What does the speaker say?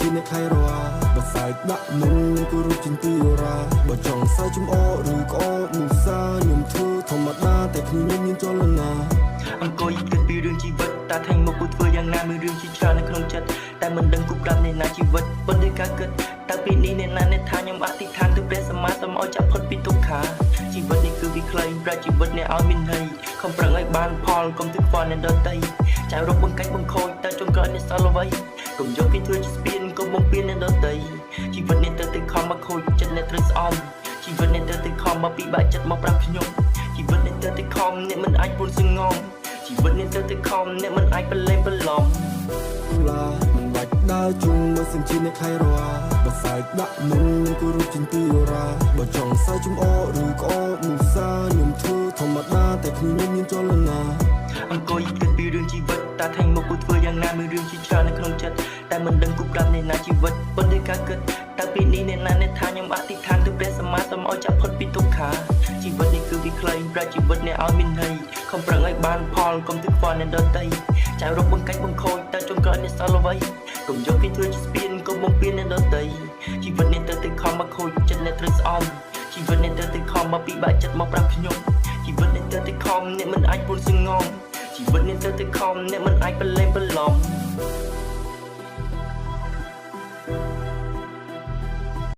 ជាអ្នកខៃរ៉ាបើសាយដាក់មុននឹងគោរពជាទីរាបើចង់សាយចំអឬក្អកមុសាខ្ញុំធ្វើធម្មតាតែខ្ញុំមានចលនាអង្គុយគិតពីរឿងជីវិតតាថាញ់មកគូធ្វើយ៉ាងណាមានរឿងជាច្រើននៅក្នុងចិត្តតែមិនដឹងគូប្រាប់អ្នកណាជីវិតប៉ុន្តែការគិតតែពីនេះអ្នកណាអ្នកថាខ្ញុំអធិដ្ឋានទៅព្រះសម្មាសម្ពុទ្ធចាប់ផុតពីទុក្ខាជីវិតនេះគឺវាខ្លីប្រាជីវិតអ្នកឲ្យមានន័យខំប្រឹងឲ្យបានផលកុំទឹកខ្វល់អ្នកដទៃចៅរកបង្កាច់បង្ខូចតែចុងក្រោយអ្នកសល់អ្វីកុំយកគេធ្វើជាស្ពានកុំបំពេញអ្នកដទៃជីវិតនេះទៅខំមកខូចចិត្តអ្នកត្រូវស្អំជីវិតនេះទៅខំមកពិបាកចិត្តមកប្រាប់ខ្ញុំជីវិតនេះទៅខំអ្នកមិនអាចពួនសងំជីវិតនេះទៅខំអ្នកមិនអាចប្រឡែងប្រឡំឡាមិនបាច់ដើរជុំមើលសិនជាអ្នកខៃរ៉ាបើសាយដាក់មុននឹងគោរពជាទីរាបើចង់សាយចំអឬក្អកមុសាខ្ញុំធ្វើធម្មតាតែខ្ញុំមានចលនាអង្គុយគិតពីរឿងជីវិតតាថាញ់មកគូធ្វើយ៉ាងណាមានរឿងជាច្រើននៅក្នុងចិត្តតែមិនដឹងគូប្រាប់អ្នកណាជីវិតប៉ុន្តែការគិតតែពីនេះអ្នកណាអ្នកថាខ្ញុំអធិដ្ឋានទៅព្រះសម្មាសម្ពុទ្ធចាប់ផុតពីទុក្ខាជីវិតនេះគឺវាខ្លីប្រាជីវិតអ្នកឲ្យមានន័យខំប្រឹងឲ្យបានផលកុំទឹកខ្វល់អ្នកដទៃចៅរកបង្កាច់បង្ខូចតែចុងក្រោយអ្នកសល់អ្វីកុំយកគេធ្វើជាស្ពានកុំបំពេញអ្នកដទៃជីវិតនេះទៅខំមកខូចចិត្តអ្នកត្រូវស្អំជីវិតនេះទៅខំមកពិបាកចិត្តមកប្រាប់ខ្ញុំជីវិតនេះទៅខំអ្នកមិនអាចពួនសងំជីវិតនេះទៅខំអ្នកមិនអាចប្រឡែងប្រឡំ